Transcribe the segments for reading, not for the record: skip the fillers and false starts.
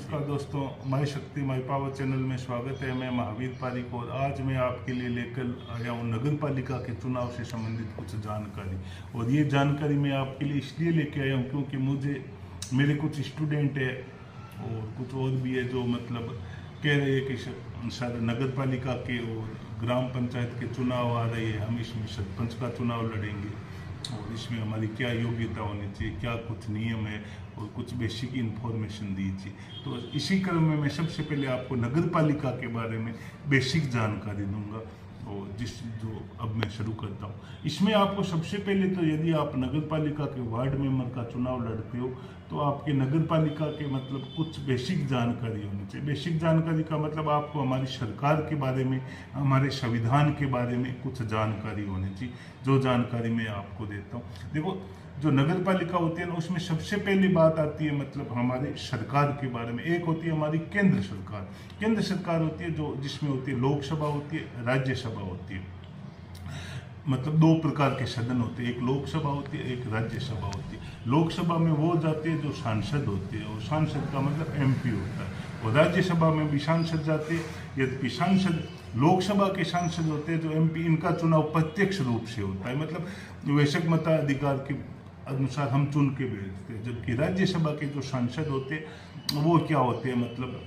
नमस्कार दोस्तों, माई शक्ति माई पावर चैनल में स्वागत है। मैं महावीर पारिक और आज मैं आपके लिए लेकर आया हूँ नगर पालिका के चुनाव से संबंधित कुछ जानकारी। और ये जानकारी मैं आपके लिए इसलिए लेके आया हूँ क्योंकि मेरे कुछ स्टूडेंट है और कुछ और भी है जो मतलब कह रहे हैं कि सर नगर पालिका के और ग्राम पंचायत के चुनाव आ रहे हैं, हम इसमें सरपंच का चुनाव लड़ेंगे और इसमें हमारी क्या योग्यता होनी चाहिए, क्या कुछ नियम है और कुछ बेसिक इन्फॉर्मेशन दीजिए। तो इसी क्रम में मैं सबसे पहले आपको नगर पालिका के बारे में बेसिक जानकारी दूंगा और जो अब मैं शुरू करता हूँ। इसमें आपको सबसे पहले तो यदि आप नगर पालिका के वार्ड मेंबर का चुनाव लड़ते हो तो आपके नगर पालिका के मतलब कुछ बेसिक जानकारी होनी चाहिए। बेसिक जानकारी का मतलब आपको हमारी सरकार के बारे में, हमारे संविधान के बारे में कुछ जानकारी होनी चाहिए, जो जानकारी मैं आपको देता हूँ। देखो, जो नगर पालिका होती है ना, उसमें सबसे पहली बात आती है मतलब हमारे सरकार के बारे में। एक होती है हमारी केंद्र सरकार। केंद्र सरकार होती है जो जिसमें होती है लोकसभा होती है, राज्यसभा होती है। मतलब दो प्रकार के सदन होते हैं, एक लोकसभा होती है, एक राज्यसभा होती है। लोकसभा में वो जाते हैं जो सांसद होते हैं और सांसद का मतलब एमपी होता है, और राज्यसभा में भी सांसद जाते हैं। यदि सांसद लोकसभा के सांसद होते हैं जो एमपी, इनका चुनाव प्रत्यक्ष रूप से होता है, मतलब वैश्विक मताधिकार के अनुसार हम चुन के भेजते हैं। जबकि राज्यसभा के जो सांसद होते हैं वो क्या होते हैं, मतलब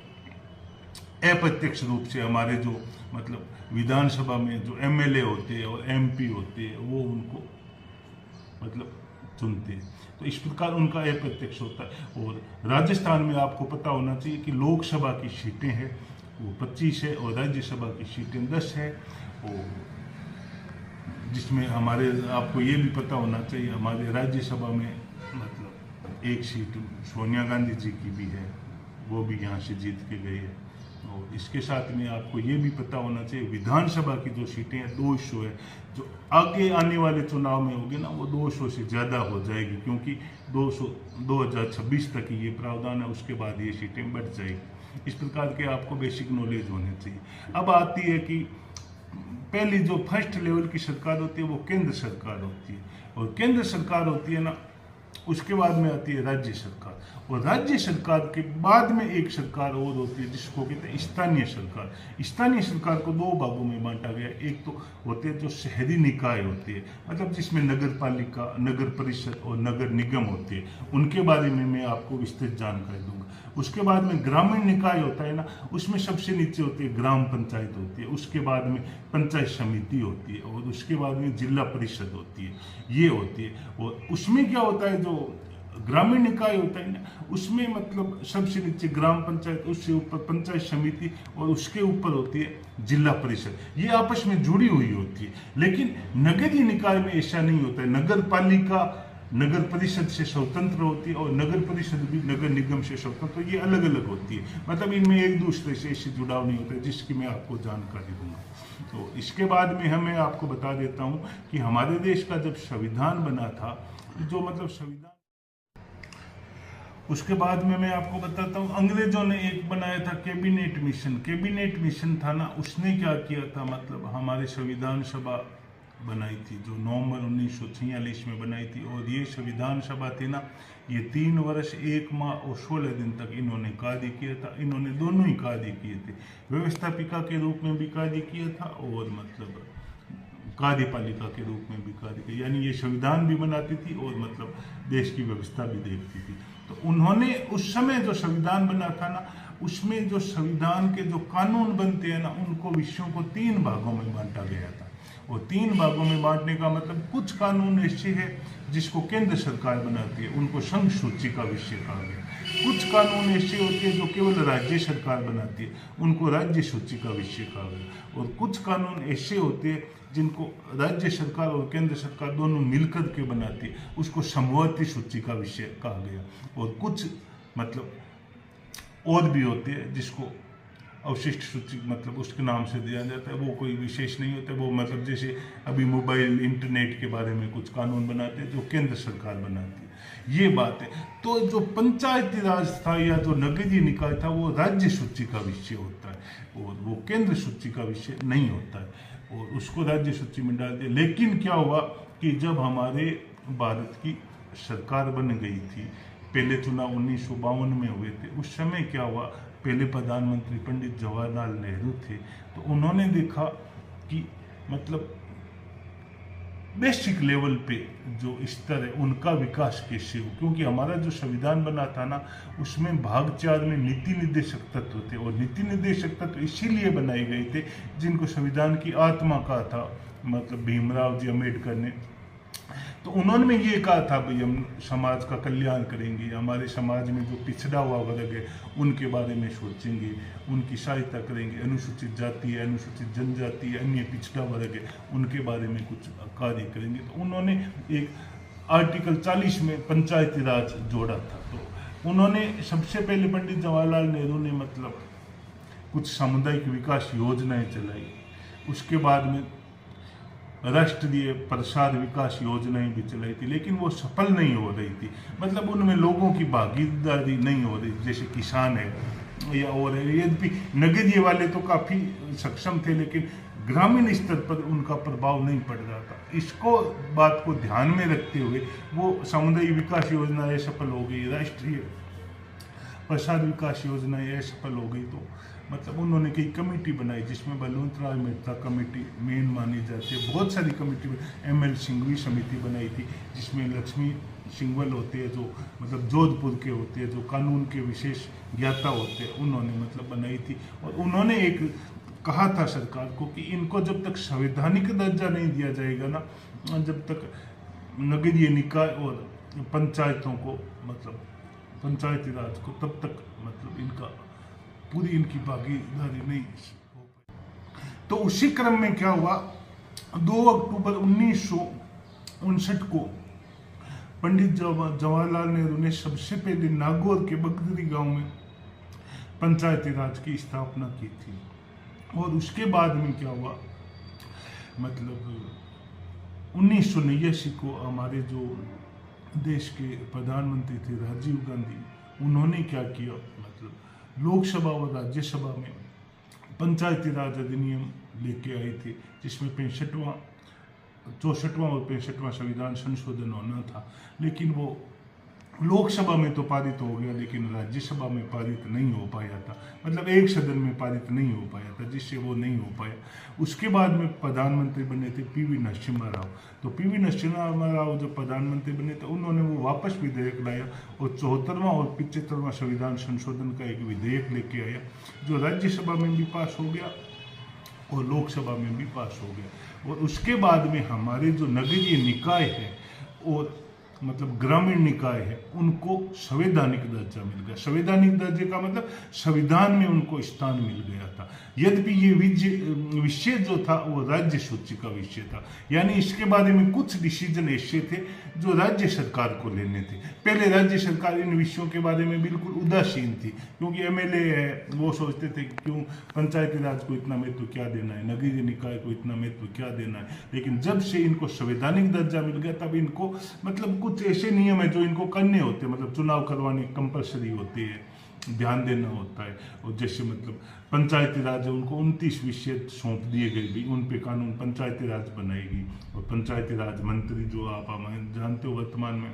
अप्रत्यक्ष रूप से हमारे जो मतलब विधानसभा में जो एमएलए होते हैं और एमपी होते हैं वो उनको मतलब चुनते हैं। तो इस प्रकार उनका अप्रत्यक्ष होता है। और राजस्थान में आपको पता होना चाहिए कि लोकसभा की सीटें हैं वो 25 है और राज्यसभा की सीटें 10 है। और जिसमें हमारे आपको ये भी पता होना चाहिए हमारे राज्यसभा में मतलब एक सीट सोनिया गांधी जी की भी है, वो भी यहाँ से जीत के गई है। और इसके साथ में आपको ये भी पता होना चाहिए विधानसभा की जो सीटें हैं 200 है, जो आगे आने वाले चुनाव में होगी ना वो 200 से ज़्यादा हो जाएगी, क्योंकि 2026 तक ये प्रावधान है, उसके बाद ये सीटें बढ़ जाएगी। इस प्रकार के आपको बेसिक नॉलेज होनी चाहिए। अब आती है कि पहली जो फर्स्ट लेवल की सरकार होती है वो केंद्र सरकार होती है, और केंद्र सरकार होती है ना, उसके बाद में आती है राज्य सरकार, और राज्य सरकार के बाद में एक सरकार और होती है जिसको कहते हैं स्थानीय सरकार। स्थानीय सरकार को दो भागों में बांटा गया। एक तो होते हैं जो शहरी निकाय होते हैं, मतलब जिसमें नगर पालिका, नगर परिषद और नगर निगम होते हैं, उनके बारे में मैं आपको विस्तृत जानकारी दूंगा। उसके बाद में ग्रामीण निकाय होता है ना, उसमें सबसे नीचे होती है ग्राम पंचायत होती है, उसके बाद में पंचायत समिति होती है, और उसके बाद में जिला परिषद होती है, ये होती है। और उसमें क्या होता है, जो ग्रामीण निकाय होता है ना, उसमें मतलब सबसे नीचे ग्राम पंचायत, उससे ऊपर पंचायत समिति और उसके ऊपर होती है जिला परिषद। ये आपस में जुड़ी हुई होती है। लेकिन नगरीय निकाय में ऐसा नहीं होता है। नगर पालिका नगर परिषद से स्वतंत्र होती है और नगर परिषद भी नगर निगम से स्वतंत्र, तो ये अलग अलग होती है। मतलब इनमें एक दूसरे से ऐसे जुड़ाव नहीं होता है, जिसकी मैं आपको जानकारी दूंगा। तो इसके बाद में मैं आपको बता देता हूँ कि हमारे देश का जब संविधान बना था, जो मतलब संविधान, उसके बाद में मैं आपको बताता हूँ अंग्रेजों ने एक बनाया था कैबिनेट मिशन। कैबिनेट मिशन था ना, उसने क्या किया था, मतलब हमारे संविधान सभा बनाई थी जो नवंबर 1946 में बनाई थी। और ये संविधान सभा थी ना, ये 3 वर्ष 1 माह और 16 दिन तक इन्होंने कार्य किया था। इन्होंने दोनों ही कार्य किए थे, व्यवस्थापिका के रूप में भी कार्य किया था और मतलब कार्यपालिका के रूप में भी कार्य किया। यानी ये संविधान भी बनाती थी और मतलब देश की व्यवस्था भी देखती थी। तो उन्होंने उस समय जो संविधान बना था ना, उसमें जो संविधान के जो कानून बनते हैं ना, उनको विषयों को 3 भागों में बांटा गया था। और 3 भागों में बांटने का मतलब कुछ कानून ऐसे है जिसको केंद्र सरकार बनाती है, उनको संघ सूची का विषय कहा गया। कुछ कानून ऐसे होते हैं जो केवल राज्य सरकार बनाती है, उनको राज्य सूची का विषय कहा गया। और कुछ कानून ऐसे होते हैं जिनको राज्य सरकार और केंद्र सरकार दोनों मिलकर के बनाती है, उसको समवर्ती सूची का विषय कहा गया। और कुछ मतलब और भी होते हैं जिसको अवशिष्ट सूची मतलब उसके नाम से दिया जाता है, वो कोई विशेष नहीं होता। वो मतलब जैसे अभी मोबाइल इंटरनेट के बारे में कुछ कानून बनाते हैं जो केंद्र सरकार बनाती है, ये बात है। तो जो पंचायती राज था या जो नगरीय निकाय था वो राज्य सूची का विषय होता है और वो केंद्र सूची का विषय नहीं होता है, और उसको राज्य सूची में डाल दिया। लेकिन क्या हुआ कि जब हमारे भारत की सरकार बन गई थी पहले चुनाव 1952 में हुए थे। उस समय क्या हुआ, पहले प्रधानमंत्री पंडित जवाहरलाल नेहरू थे, तो उन्होंने देखा कि मतलब बेसिक लेवल पे जो स्तर है उनका विकास कैसे हो, क्योंकि हमारा जो संविधान बना था ना, उसमें भाग 4 में नीति निर्देशक तत्व थे, और नीति निर्देशक तत्व इसीलिए बनाए गए थे जिनको संविधान की आत्मा कहा था, मतलब भीमराव जी अम्बेडकर ने। तो उन्होंने ये कहा था भाई हम समाज का कल्याण करेंगे, हमारे समाज में जो पिछड़ा हुआ वर्ग है उनके बारे में सोचेंगे, उनकी सहायता करेंगे, अनुसूचित जाति है, अनुसूचित जनजाति है, अन्य पिछड़ा वर्ग है, उनके बारे में कुछ कार्य करेंगे। तो उन्होंने एक आर्टिकल 40 में पंचायती राज जोड़ा था। तो उन्होंने सबसे पहले पंडित जवाहरलाल नेहरू ने मतलब कुछ सामुदायिक विकास योजनाएं चलाई, उसके बाद में राष्ट्रीय प्रसाद विकास योजनाएं भी चलाई थी, लेकिन वो सफल नहीं हो रही थी, मतलब उनमें लोगों की भागीदारी नहीं हो रही, जैसे किसान है या और है। यद्यपि नगरीय वाले तो काफ़ी सक्षम थे, लेकिन ग्रामीण स्तर पर उनका प्रभाव नहीं पड़ रहा था। इसको बात को ध्यान में रखते हुए वो सामुदायिक विकास योजनाएं सफल हो गई, राष्ट्रीय प्रसाद विकास योजनाएं असफल हो गई। तो मतलब उन्होंने कई कमेटी बनाई, जिसमें बलवंत राय मेहता कमेटी मेन मानी जाती है, बहुत सारी कमेटी, ML सिंघवी समिति बनाई थी, जिसमें लक्ष्मी सिंघवल होते हैं जो मतलब जोधपुर के होते हैं, जो कानून के विशेष ज्ञाता होते हैं, उन्होंने मतलब बनाई थी। और उन्होंने एक कहा था सरकार को कि इनको जब तक संवैधानिक दर्जा नहीं दिया जाएगा ना, जब तक नगरीय निकाय और पंचायतों को मतलब पंचायती राज को, तब तक मतलब इनका पूरी इनकी भागीदारी नहीं हो पाई। तो उसी क्रम में क्या हुआ, 2 अक्टूबर 1959 को पंडित जवाहरलाल नेहरू ने सबसे पहले नागौर के बगदरी गांव में पंचायती राज की स्थापना की थी। और उसके बाद में क्या हुआ, मतलब 1989 को हमारे जो देश के प्रधानमंत्री थे राजीव गांधी, उन्होंने क्या किया, मतलब लोकसभा और राज्यसभा में पंचायती राज अधिनियम लेके आए थे, जिसमें 64वां और 65वां संविधान संशोधन होना था, लेकिन वो लोकसभा में तो पारित हो गया, लेकिन राज्यसभा में पारित नहीं हो पाया था, मतलब एक सदन में पारित नहीं हो पाया था, जिससे वो नहीं हो पाया। उसके बाद में प्रधानमंत्री बने थे PV नरसिम्हा राव। तो PV नरसिम्हा राव जब प्रधानमंत्री बने तो उन्होंने वो वापस विधेयक लाया और 74वां और 75वां संविधान संशोधन का एक विधेयक लेके आया, जो राज्यसभा में भी पास हो गया और लोकसभा में भी पास हो गया। और उसके बाद में हमारे जो नगरीय निकाय है और मतलब ग्रामीण निकाय है, उनको संवैधानिक दर्जा मिल गया। संवैधानिक दर्जे का मतलब संविधान में उनको स्थान मिल गया था। यद्यपि ये विषय जो था वो राज्य सूची का विषय था, यानी इसके बारे में कुछ डिसीजन ऐसे थे जो राज्य सरकार को लेने थे। पहले राज्य सरकार इन विषयों के बारे में बिल्कुल उदासीन थी, क्योंकि MLA है, वो सोचते थे कि क्यों पंचायती राज को इतना महत्व क्या देना है, नगरीय निकाय को इतना महत्व क्या देना है। लेकिन जब से इनको संवैधानिक दर्जा मिल गया, तब इनको मतलब कुछ ऐसे नियम है जो इनको करने होते हैं, मतलब चुनाव करवाने कंपलसरी होते हैं, ध्यान देना होता है। और जैसे मतलब पंचायती राज है, उनको 29 विषय सौंप दिए गए भी, उन पे कानून पंचायती राज बनाएगी। और पंचायती राज मंत्री जो आप जानते हो वर्तमान में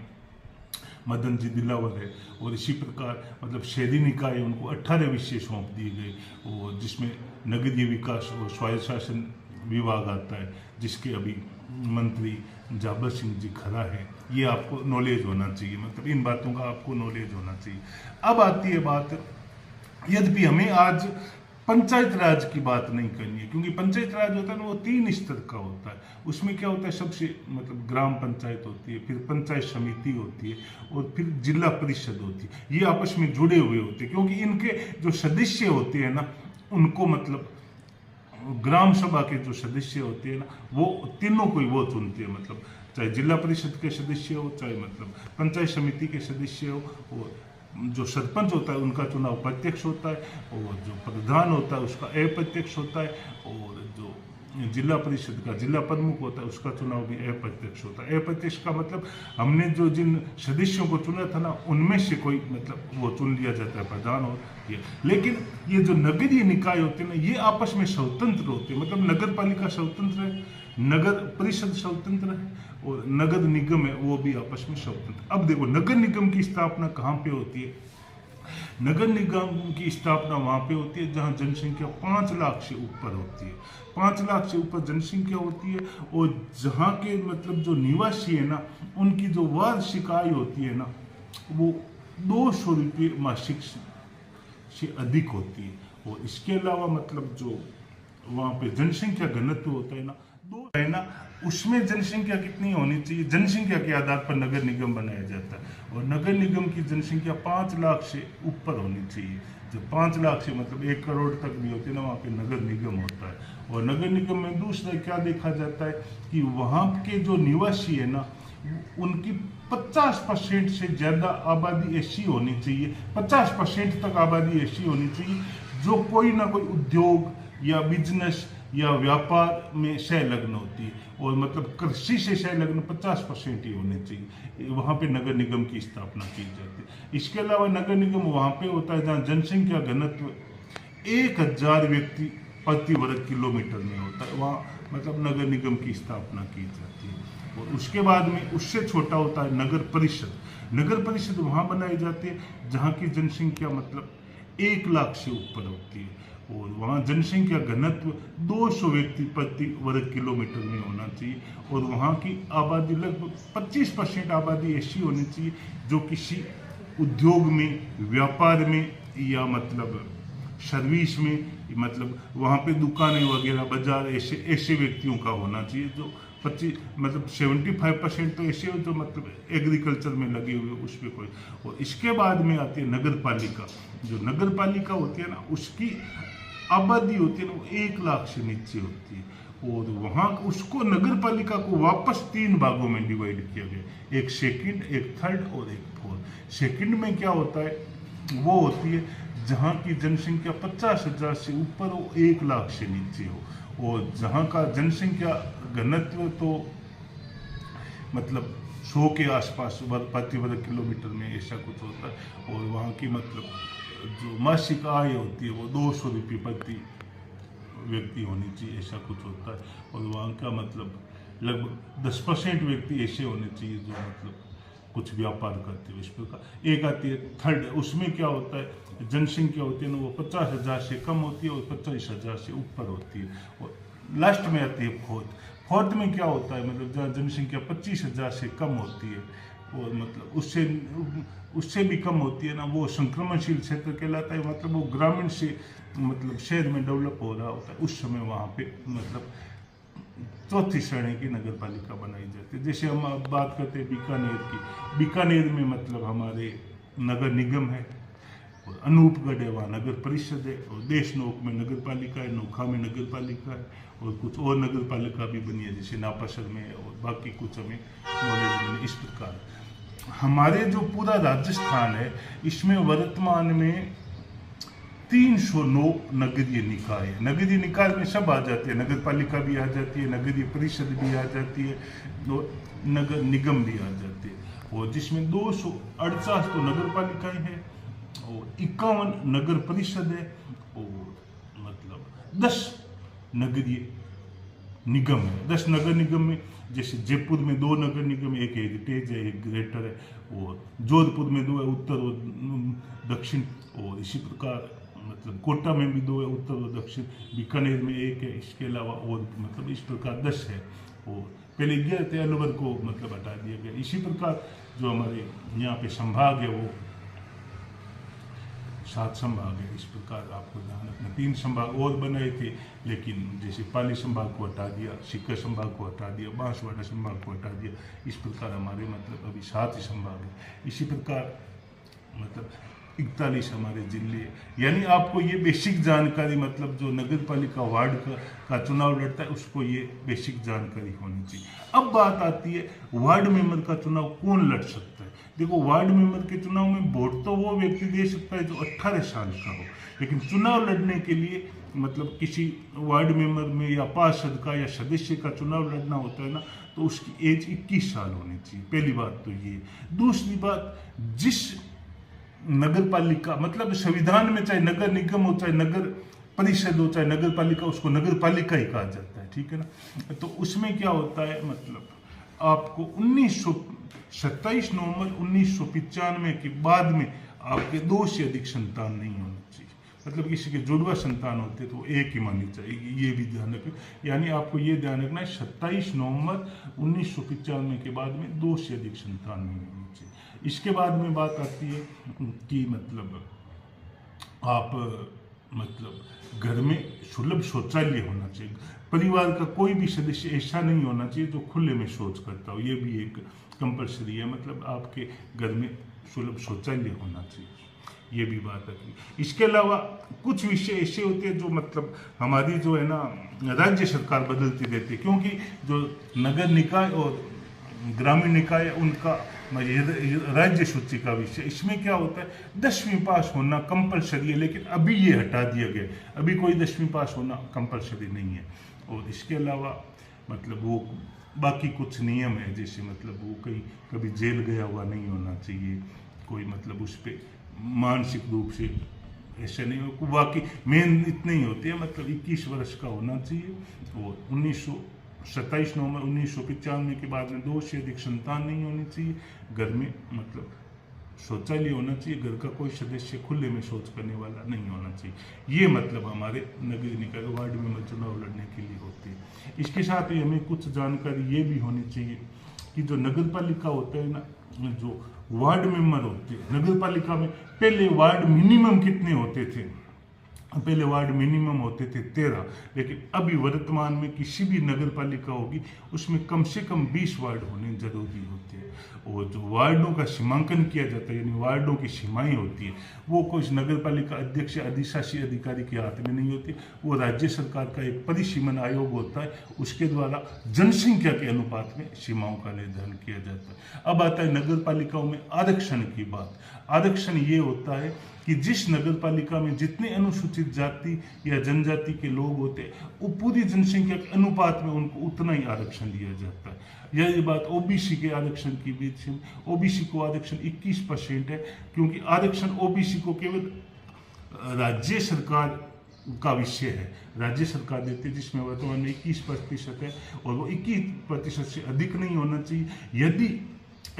मदन जी दिलावर है। और इसी प्रकार मतलब शहरी निकाय उनको 18 विषय सौंप दिए गए, और जिसमें नगरीय विकास और स्वायत्त शासन विभाग आता है, जिसके अभी मंत्री जाबर सिंह जी खरा है। ये आपको नॉलेज होना चाहिए, मतलब इन बातों का आपको नॉलेज होना चाहिए। अब आती है बात, यद्यपि हमें आज पंचायत राज की बात नहीं करनी है, क्योंकि पंचायत राज होता है ना, वो 3 स्तर का होता है। उसमें क्या होता है, सबसे मतलब ग्राम पंचायत होती है, फिर पंचायत समिति होती है, और फिर जिला परिषद होती है। ये आपस में जुड़े हुए होते हैं, क्योंकि इनके जो सदस्य होते हैं ना, उनको मतलब ग्राम सभा के जो सदस्य होते हैं ना, वो तीनों को ही वो चुनते हैं, मतलब चाहे जिला परिषद के सदस्य हो, चाहे मतलब पंचायत समिति के सदस्य हो, और जो सरपंच होता है उनका चुनाव प्रत्यक्ष होता है, और जो प्रधान होता है उसका अप्रत्यक्ष होता है, और जो जिला परिषद का जिला प्रमुख होता है उसका चुनाव भी अप्रत्यक्ष होता है। अप्रत्यक्ष का मतलब हमने जो जिन सदस्यों को चुना था ना, उनमें से कोई मतलब वो चुन लिया जाता है, प्रधान और ये। लेकिन ये जो नगरीय निकाय होते हैं ना, ये आपस में स्वतंत्र होते हैं, मतलब नगर पालिका स्वतंत्र है, नगर परिषद स्वतंत्र है और नगर निगम है वो भी आपस में स्वतंत्र। अब देखो नगर निगम की स्थापना कहाँ पे होती है? नगर निगम की स्थापना वहां पे होती है जहां जनसंख्या 5 लाख से ऊपर होती है। 5 लाख से ऊपर जनसंख्या होती है और जहां के मतलब जो निवासी है ना, उनकी जो वार्षिक आय होती है ना, वो 200 रुपये मासिक से अधिक होती है। और इसके अलावा मतलब जो वहां पे जनसंख्या घनत्व होता है ना, दो है ना, उसमें जनसंख्या कितनी होनी चाहिए, जनसंख्या के आधार पर नगर निगम बनाया जाता है। और नगर निगम की जनसंख्या 5 लाख से ऊपर होनी चाहिए। जो 5 लाख से मतलब 1 करोड़ तक भी होती है ना, वहाँ पे नगर निगम होता है। और नगर निगम में दूसरा क्या देखा जाता है कि वहाँ के जो निवासी है ना, उनकी 50% से ज़्यादा आबादी ऐसी होनी चाहिए, 50% तक आबादी ऐसी होनी चाहिए जो कोई ना कोई उद्योग या बिजनेस या व्यापार में संलग्न होती है। और मतलब कृषि से संलग्न 50% ही होने चाहिए। वहाँ पे नगर निगम की स्थापना की जाती है। इसके अलावा नगर निगम वहाँ पे होता है जहाँ जनसंख्या घनत्व 1000 व्यक्ति प्रति वर्ग किलोमीटर में होता है, वहाँ मतलब नगर निगम की स्थापना की जाती है। और उसके बाद में उससे छोटा होता है नगर परिषद। नगर परिषद वहाँ बनाई जाती है जहाँ की जनसंख्या मतलब 1 लाख से ऊपर होती है और वहाँ जनसंख्या घनत्व 200 व्यक्ति प्रति वर्ग किलोमीटर में होना चाहिए। और वहाँ की आबादी लगभग 25% आबादी ऐसी होनी चाहिए जो किसी उद्योग में, व्यापार में या मतलब सर्विस में, मतलब वहाँ पे दुकानें वगैरह, बाजार ऐसे व्यक्तियों का होना चाहिए। जो 25 मतलब 75% तो ऐसे हो जो मतलब एग्रीकल्चर में लगे हुए, उस पर कोई। और इसके बाद में आती है नगर पालिका। जो नगर पालिका होती है ना, उसकी आबादी होती है ना, वो 1 लाख से नीचे होती है। और वहाँ उसको नगर पालिका को वापस 3 भागों में डिवाइड किया गया, एक सेकंड, एक थर्ड और एक फोर्थ। सेकंड में क्या होता है, वो होती है जहाँ की जनसंख्या 50,000 से ऊपर हो, 1 लाख से नीचे हो। और जहाँ का जनसंख्या घनत्व तो मतलब 100 के आसपास प्रति वर्ग किलोमीटर में ऐसा कुछ होता है। और वहाँ की मतलब जो मासिक आय होती है वो 200 रुपये प्रति व्यक्ति होनी चाहिए, ऐसा कुछ होता है। और वहाँ का मतलब लगभग 10% व्यक्ति ऐसे होने चाहिए जो मतलब कुछ व्यापार करते हो। इस प्रकार एक आती है थर्ड, उसमें क्या होता है, जनसंख्या होती है ना, वो 50,000 से कम होती है और 25,000 से ऊपर होती है। और लास्ट में आती है फोर्थ। फोर्थ में क्या होता है, मतलब जहाँ जनसंख्या 25,000 से कम होती है और मतलब उससे भी कम होती है ना, वो संक्रमणशील क्षेत्र कहलाता है। मतलब वो ग्रामीण से मतलब शहर में डेवलप हो रहा होता है, उस समय वहाँ पे मतलब चौथी श्रेणी की नगर पालिका बनाई जाती है। जैसे हम अब बात करते हैं बीकानेर की, बीकानेर में मतलब हमारे नगर निगम है और अनूपगढ़ है, वहाँ नगर परिषद है। और देशनोक में नगर पालिका है, नोखा में नगर पालिका है और कुछ और नगर पालिका भी बनी है जैसे नापासर में है और बाकी कुछ हमें नॉलेज मिले। इस प्रकार हमारे जो पूरा राजस्थान है, इसमें वर्तमान में 309 नगरीय निकाय है। नगरीय निकाय में सब आ जाते हैं, नगर पालिका भी आ जाती है, नगरीय परिषद भी आ जाती है और नगर निगम भी आ जाते हैं। और जिसमें 248 तो नगर पालिकाएं हैं और 51 नगर परिषद है और मतलब 10 नगरीय निगम है। 10 नगर निगम में जैसे जयपुर में 2 नगर निगम, एक हेरिटेज है, एक ग्रेटर है। और जोधपुर में 2 है, उत्तर और दक्षिण। और इसी प्रकार मतलब कोटा में भी 2 है, उत्तर और दक्षिण। बीकानेर में 1 है। इसके अलावा और मतलब इस प्रकार 10 है। और पहले 11 थे, अलवर को मतलब हटा दिया गया। इसी प्रकार जो हमारे यहाँ पे संभाग है वो 7 संभाग है। इस प्रकार आपको ध्यान रखना, 3 संभाग और बनाए थे, लेकिन जैसे पाली संभाग को हटा दिया, सीकर संभाग को हटा दिया, बांसवाड़ा संभाग को हटा दिया। इस प्रकार हमारे मतलब अभी 7 ही संभाग है। इसी प्रकार मतलब 41 हमारे जिले। यानी आपको ये बेसिक जानकारी, मतलब जो नगर पालिका वार्ड का चुनाव लड़ता है उसको ये बेसिक जानकारी होनी चाहिए। अब बात आती है वार्ड मेंबर का चुनाव कौन लड़ सकता है। देखो, वार्ड मेंबर के चुनाव में वोट तो वो व्यक्ति दे सकता है जो 18 साल का हो, लेकिन चुनाव लड़ने के लिए मतलब किसी वार्ड मेंबर में या पार्षद का या सदस्य का चुनाव लड़ना होता है ना, तो उसकी एज 21 साल होनी चाहिए। पहली बात तो ये। दूसरी बात, जिस नगर पालिका मतलब संविधान में चाहे नगर निगम हो चाहे नगर परिषद हो चाहे नगर पालिका, उसको नगर पालिका ही कहा जाता है, ठीक है ना। तो उसमें क्या होता है, मतलब आपको 27 नवंबर 1995 के बाद में आपके 2 से अधिक संतान नहीं होना चाहिए। मतलब किसी के जुड़वा संतान होते तो एक ही मानी चाहिए, ये भी ध्यान रखें। यानी आपको ये ध्यान रखना है 27 नवंबर 1995 के बाद में 2 से अधिक संतान नहीं होनी चाहिए। इसके बाद में बात आती है कि मतलब आप मतलब घर में सुलभ शौचालय होना चाहिए। परिवार का कोई भी सदस्य ऐसा नहीं होना चाहिए जो खुले में शौच करता हो, ये भी एक कंपलसरी है। मतलब आपके घर में सुलभ शौचालय होना चाहिए, ये भी बात है। इसके अलावा कुछ विषय ऐसे होते हैं जो मतलब हमारी जो है ना राज्य सरकार बदलती रहती है, क्योंकि जो नगर निकाय और ग्रामीण निकाय है उनका राज्य सूची का विषय, इसमें क्या होता है 10वीं पास होना कंपलसरी है, लेकिन अभी ये हटा दिया गया, अभी कोई 10वीं पास होना कंपलसरी नहीं है। और इसके अलावा मतलब वो बाकी कुछ नियम है, जैसे मतलब वो कहीं कभी जेल गया हुआ नहीं होना चाहिए, कोई मतलब उस पर मानसिक रूप से ऐसे नहीं हो, बाकी मेन इतने ही होते हैं, मतलब 21 वर्ष का होना चाहिए। और 27 नवंबर 1995 के बाद में 2 से अधिक संतान नहीं होनी चाहिए। घर में मतलब शौचालय होना चाहिए, घर का कोई सदस्य खुले में शौच करने वाला नहीं होना चाहिए। ये मतलब हमारे नगर निकाय वार्ड में चुनाव लड़ने के लिए होते हैं। इसके साथ ही हमें कुछ जानकारी ये भी होनी चाहिए कि जो नगर पालिका होता है ना, जो वार्ड मेंबर होते हैं नगर पालिका में, पहले वार्ड मिनिमम कितने होते थे, पहले वार्ड मिनिमम होते थे 13, लेकिन अभी वर्तमान में किसी भी नगर पालिका होगी उसमें कम से कम 20 वार्ड होने जरूरी होते हैं। और जो वार्डों का सीमांकन किया जाता है, यानी वार्डों की सीमाएं होती है, वो कोई नगर पालिका अध्यक्ष या अधिशासी अधिकारी के हाथ में नहीं होती, वो राज्य सरकार का एक परिसीमन आयोग होता है, उसके द्वारा जनसंख्या के अनुपात में सीमाओं का निर्धारण किया जाता है। अब आता है नगर पालिकाओं में आरक्षण की बात। आरक्षण ये होता है कि जिस नगर पालिका में जितने अनुसूचित जाति या जनजाति के लोग होते हैं, वो पूरी जनसंख्या के अनुपात में उनको उतना ही आरक्षण दिया जाता है। यही बात ओबीसी के आरक्षण की बीच में, ओबीसी को आरक्षण 21% है, क्योंकि आरक्षण ओबीसी को केवल राज्य सरकार का विषय है, राज्य सरकार देती है, जिसमें वर्तमान में 21% है, और वो 21% से अधिक नहीं होना चाहिए। यदि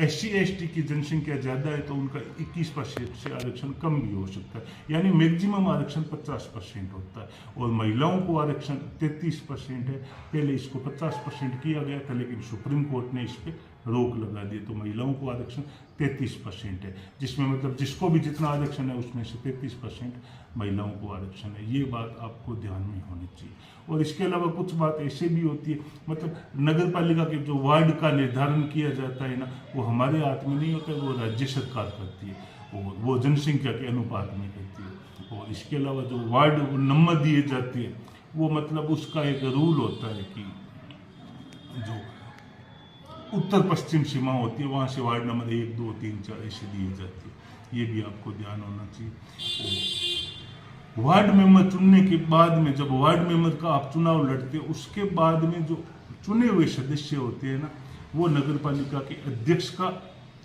SC ST की जनसंख्या ज़्यादा है तो उनका 21% से आरक्षण कम भी हो सकता है, यानी मैक्सिमम आरक्षण 50% होता है। और महिलाओं को आरक्षण 33% है, पहले इसको 50% किया गया था, लेकिन सुप्रीम कोर्ट ने इस पर रोक लगा दी, तो महिलाओं को आरक्षण 33% है, जिसमें मतलब जिसको भी जितना आरक्षण है उसमें से 33% महिलाओं को आरक्षण है। ये बात आपको ध्यान में होनी चाहिए। और इसके अलावा कुछ बात ऐसे भी होती है, मतलब नगर पालिका के जो वार्ड का निर्धारण किया जाता है ना, वो हमारे हाथ में नहीं होता है, वो राज्य सरकार करती है, और वो जनसंख्या के अनुपात में करती है। और इसके अलावा जो वार्ड नंबर दिए जाते हैं, वो मतलब उसका एक रूल होता है कि जो उत्तर पश्चिम सीमा होती है वहाँ से वार्ड नंबर 1, 2, 3, 4 ऐसे दिए जाते हैं, ये भी आपको ध्यान होना चाहिए। वार्ड मेंबर चुनने के बाद में, जब वार्ड मेंबर का आप चुनाव लड़ते हैं, उसके बाद में जो चुने हुए सदस्य होते हैं ना, वो नगर पालिका के अध्यक्ष का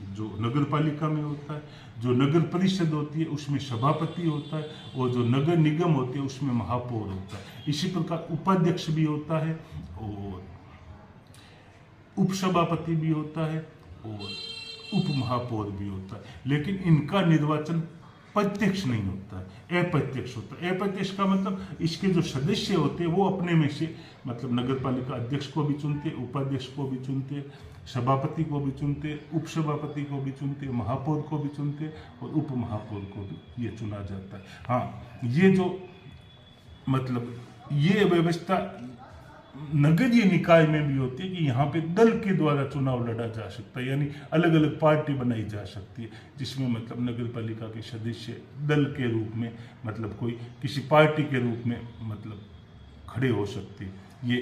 जो नगर पालिका में होता है, जो नगर परिषद होती है उसमें सभापति होता है, और जो नगर निगम होती है उसमें महापौर होता है। इसी प्रकार उपाध्यक्ष भी होता है, और उपसभापति भी होता है, और उप महापौर भी होता है। लेकिन इनका निर्वाचन प्रत्यक्ष नहीं होता है, अप्रत्यक्ष होता है। अप्रत्यक्ष का मतलब इसके जो सदस्य होते हैं वो अपने में से मतलब नगर पालिका अध्यक्ष को भी चुनते, उपाध्यक्ष को भी चुनते, सभापति को भी चुनते, उपसभापति को भी चुनते, महापौर को भी चुनते, और उप महापौर को भी ये चुना जाता है। हाँ, ये जो मतलब ये व्यवस्था नगरीय निकाय में भी होती है कि यहाँ पे दल के द्वारा चुनाव लड़ा जा सकता है, यानी अलग अलग पार्टी बनाई जा सकती है, जिसमें मतलब नगर पालिका के सदस्य दल के रूप में मतलब कोई किसी पार्टी के रूप में मतलब खड़े हो सकते हैं। ये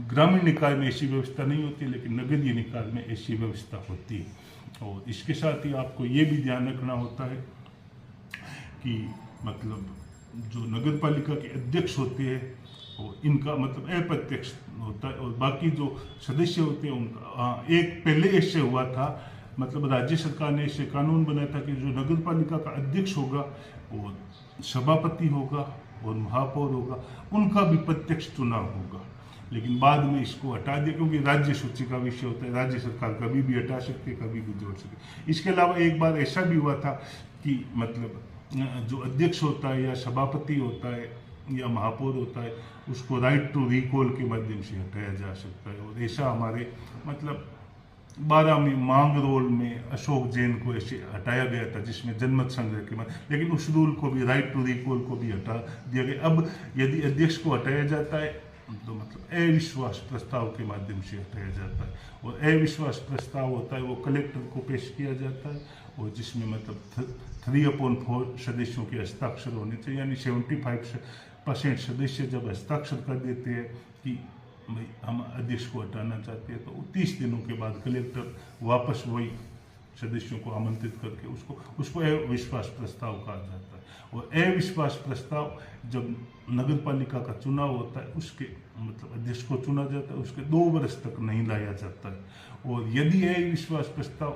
ग्रामीण निकाय में ऐसी व्यवस्था नहीं होती, लेकिन नगरीय निकाय में ऐसी व्यवस्था होती है। और इसके साथ ही आपको ये भी ध्यान रखना होता है कि मतलब जो नगर पालिका के अध्यक्ष होते हैं और इनका मतलब अप्रत्यक्ष होता है, और बाकी जो सदस्य होते हैं उनका एक पहले ऐसे हुआ था, मतलब राज्य सरकार ने ऐसे कानून बनाया था कि जो नगर पालिका का अध्यक्ष होगा वो सभापति होगा, और महापौर होगा, उनका भी प्रत्यक्ष चुनाव होगा। लेकिन बाद में इसको हटा दिया, क्योंकि राज्य सूची का विषय होता है, राज्य सरकार कभी भी हटा सकती है, कभी भी जोड़ सकती है। इसके अलावा एक बार ऐसा भी हुआ था कि मतलब जो अध्यक्ष होता है या सभापति होता है या महापौर होता है, उसको राइट टू रिकॉल के माध्यम से हटाया जा सकता है। और ऐसा हमारे मतलब 12 में मांग रोल में अशोक जैन को ऐसे हटाया गया था, जिसमें जनमत संग्रह के बाद, लेकिन उस रूल को भी, राइट टू रिकॉल को भी हटा दिया गया। अब यदि अध्यक्ष को हटाया जाता है तो मतलब अविश्वास प्रस्ताव के माध्यम से हटाया जाता है, और अविश्वास प्रस्ताव होता है वो कलेक्टर को पेश किया जाता है, और जिसमें मतलब 3/4 सदस्यों के हस्ताक्षर होने चाहिए, यानी 75% सदस्य जब हस्ताक्षर कर देते हैं कि भाई हम अध्यक्ष को हटाना चाहते हैं, तो 30 दिनों के बाद कलेक्टर वापस वही सदस्यों को आमंत्रित करके उसको अविश्वास प्रस्ताव कहा जाता है। और अविश्वास प्रस्ताव जब नगर पालिका का चुनाव होता है, उसके मतलब अध्यक्ष को चुना जाता है, उसके 2 वर्ष तक नहीं लाया जाता है। और यदि अविश्वास प्रस्ताव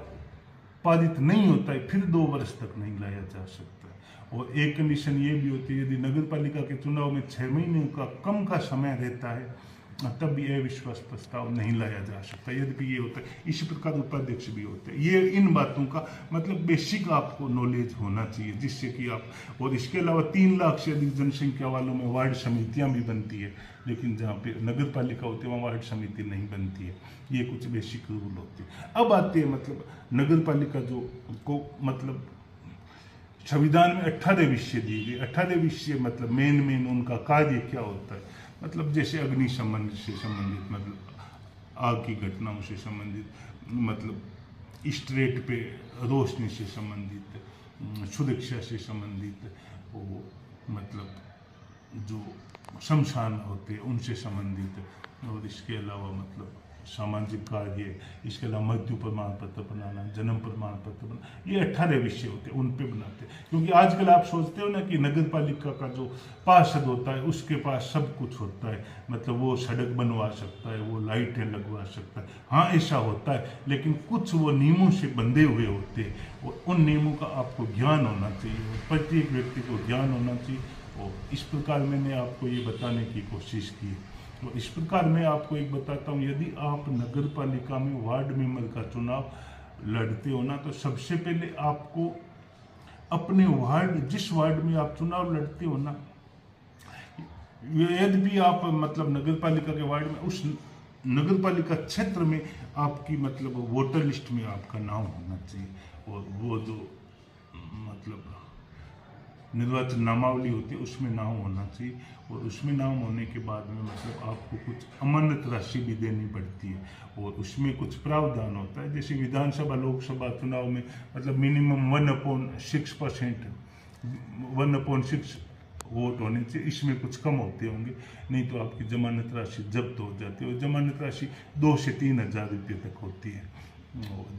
पारित नहीं होता है, फिर 2 वर्ष तक नहीं लाया जा सकता है। और एक कंडीशन ये भी होती है, यदि नगर पालिका के चुनाव में 6 महीने का कम का समय रहता है, तब भी अविश्वास प्रस्ताव नहीं लाया जा सकता, यद्यपि ये होता है। इसी प्रकार उपाध्यक्ष भी होते हैं। ये इन बातों का मतलब बेसिक आपको नॉलेज होना चाहिए, जिससे कि आप, और इसके अलावा 3 लाख से अधिक जनसंख्या वालों में वार्ड समितियां भी बनती है, लेकिन जहाँ पे नगर पालिका होती है वहाँ वार्ड समिति नहीं बनती है। ये कुछ बेसिक रूल होते हैं। अब आते हैं मतलब नगर पालिका जो को मतलब संविधान में 18 विषय दिए गए। 18 विषय मतलब मेन उनका कार्य क्या होता है, मतलब जैसे अग्निशमन से संबंधित, मतलब आग की घटनाओं से संबंधित, मतलब स्ट्रीट पे रोशनी से संबंधित, सुरक्षा से संबंधित, वो मतलब जो शमशान होते हैं उनसे संबंधित, और इसके अलावा मतलब सामाजिक कार्य, इसके अलावा मृत्यु प्रमाण पत्र बनाना, जन्म प्रमाण पत्र बनाना, ये 18 विषय होते हैं, उन पे बनाते हैं। क्योंकि आजकल आप सोचते हो ना कि नगर पालिका का जो पार्षद होता है उसके पास सब कुछ होता है, मतलब वो सड़क बनवा सकता है, वो लाइटें लगवा सकता है। हाँ ऐसा होता है, लेकिन कुछ वो नियमों से बंधे हुए होते हैं, और उन नियमों का आपको ज्ञान होना चाहिए, प्रत्येक व्यक्ति को ज्ञान होना चाहिए। और इस प्रकार मैंने आपको ये बताने की कोशिश की। तो इस प्रकार मैं आपको एक बताता हूँ, यदि आप नगर पालिका में वार्ड मेंबर का चुनाव लड़ते हो ना, तो सबसे पहले आपको अपने वार्ड, जिस वार्ड में आप चुनाव लड़ते हो ना, यदि आप मतलब नगर पालिका के वार्ड में, उस नगर पालिका क्षेत्र में आपकी मतलब वोटर लिस्ट में आपका नाम होना चाहिए, और वो जो मतलब निर्वाचन नामावली होती है उसमें नाम होना चाहिए। और उसमें नाम होने के बाद में मतलब आपको कुछ अमानत राशि भी देनी पड़ती है, और उसमें कुछ प्रावधान होता है। जैसे विधानसभा लोकसभा चुनाव में मतलब मिनिमम 1/6% 1/6 वोट होने चाहिए, इसमें कुछ कम होते होंगे, नहीं तो आपकी जमानत राशि जब्त हो जाती है। और जमानत राशि 2 से 3 हज़ार रुपये तक होती है,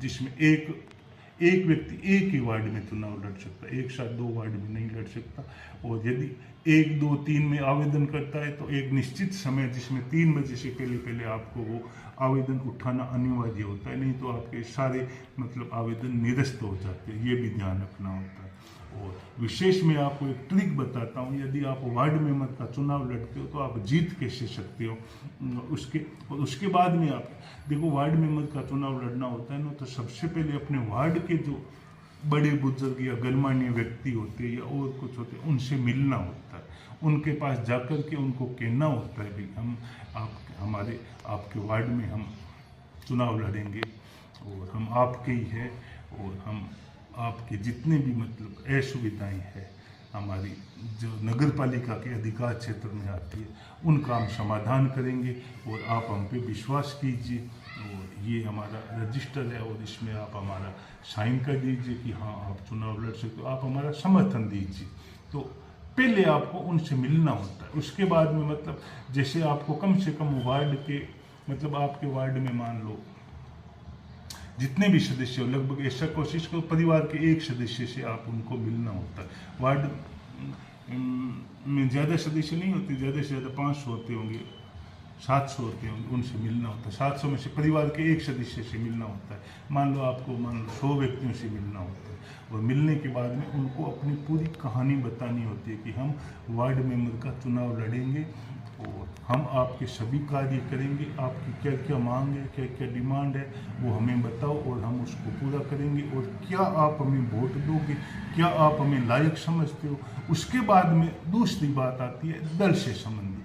जिसमें एक व्यक्ति एक ही वार्ड में चुनाव लड़ सकता है, एक साथ 2 वार्ड में नहीं लड़ सकता। और यदि 1, 2, 3 में आवेदन करता है तो एक निश्चित समय, जिसमें 3 बजे से पहले आपको वो आवेदन उठाना अनिवार्य होता है, नहीं तो आपके सारे मतलब आवेदन निरस्त हो जाते हैं। ये भी ध्यान रखना होता है। और विशेष में आपको एक ट्रिक बताता हूँ, यदि आप वार्ड मेंबर का चुनाव लड़ते हो तो आप जीत कैसे सकते हो। उसके बाद में आप देखो, वार्ड मेंबर का चुनाव लड़ना होता है ना, तो सबसे पहले अपने वार्ड के जो बड़े बुजुर्ग या गणमान्य व्यक्ति होते हैं या और कुछ होते हैं, उनसे मिलना होता है। उनके पास जाकर के उनको कहना होता है, भाई आपके वार्ड में हम चुनाव लड़ेंगे, और हम आपके ही है, और हम आपके जितने भी मतलब असुविधाएं हैं हमारी जो नगर पालिका के अधिकार क्षेत्र में आती है, उनका हम समाधान करेंगे, और आप हम पे विश्वास कीजिए। और ये हमारा रजिस्टर है, और इसमें आप हमारा साइन कर दीजिए कि हाँ आप चुनाव लड़ सकते हो, आप हमारा समर्थन दीजिए। तो पहले आपको उनसे मिलना होता है। उसके बाद में मतलब जैसे आपको कम से कम वार्ड के मतलब आपके वार्ड में मान लो जितने भी सदस्य हो, लगभग ऐसा कोशिश करो परिवार के एक सदस्य से आप उनको मिलना होता है। वार्ड में ज़्यादा सदस्य नहीं होते, ज़्यादा से ज़्यादा 500 होते होंगे 700 होते हैं, उनसे मिलना होता है। 700 में से परिवार के एक सदस्य से मिलना होता है। मान लो 100 व्यक्तियों से मिलना होता है, और मिलने के बाद में उनको अपनी पूरी कहानी बतानी होती है कि हम वार्ड मेंबर का चुनाव लड़ेंगे और हम आपके सभी कार्य करेंगे, आपकी क्या क्या मांग है, क्या क्या डिमांड है, वो हमें बताओ और हम उसको पूरा करेंगे, और क्या आप हमें वोट दोगे, क्या आप हमें लायक समझते हो। उसके बाद में दूसरी बात आती है दल से संबंधित।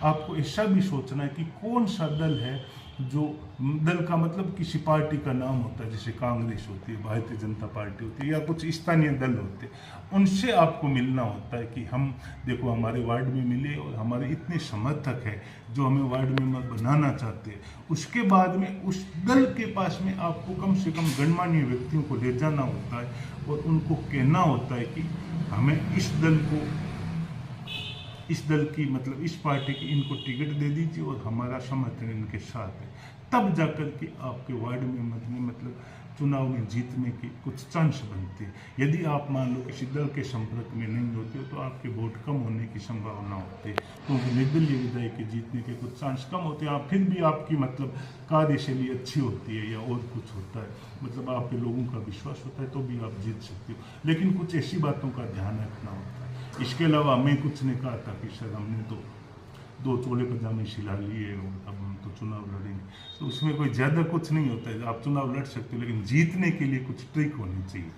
आपको ऐसा भी सोचना है कि कौन सा दल है, जो दल का मतलब किसी पार्टी का नाम होता है, जैसे कांग्रेस होती है, भारतीय जनता पार्टी होती है, या कुछ स्थानीय दल होते हैं, उनसे आपको मिलना होता है कि हम देखो हमारे वार्ड में मिले और हमारे इतने समर्थक हैं जो हमें वार्ड मेंबर बनाना चाहते हैं। उसके बाद में उस दल के पास में आपको कम से कम गणमान्य व्यक्तियों को ले जाना होता है और उनको कहना होता है कि हमें इस दल की मतलब इस पार्टी की इनको टिकट दे दीजिए और हमारा समर्थन इनके साथ है। तब जाकर के आपके वार्ड में मतलब चुनाव में जीतने के कुछ चांस बनते हैं। यदि आप मान लो किसी दल के संपर्क में नहीं होते हो तो आपके वोट कम होने की संभावना होती है, क्योंकि निर्दलीय विधायक के जीतने के कुछ चांस कम होते हैं। आप फिर भी आपकी मतलब कार्यशैली अच्छी होती है या और कुछ होता है, मतलब आपके लोगों का विश्वास होता है, तो भी आप जीत सकते हो। लेकिन कुछ ऐसी बातों का ध्यान रखना होता है। इसके अलावा मैं कुछ ने कहा था कि सर हमने तो 2 चोले पजामे सिला लिए और अब हम तो चुनाव लड़ेंगे, तो उसमें कोई ज़्यादा कुछ नहीं होता है। आप चुनाव लड़ सकते हो, लेकिन जीतने के लिए कुछ ट्रिक होनी चाहिए।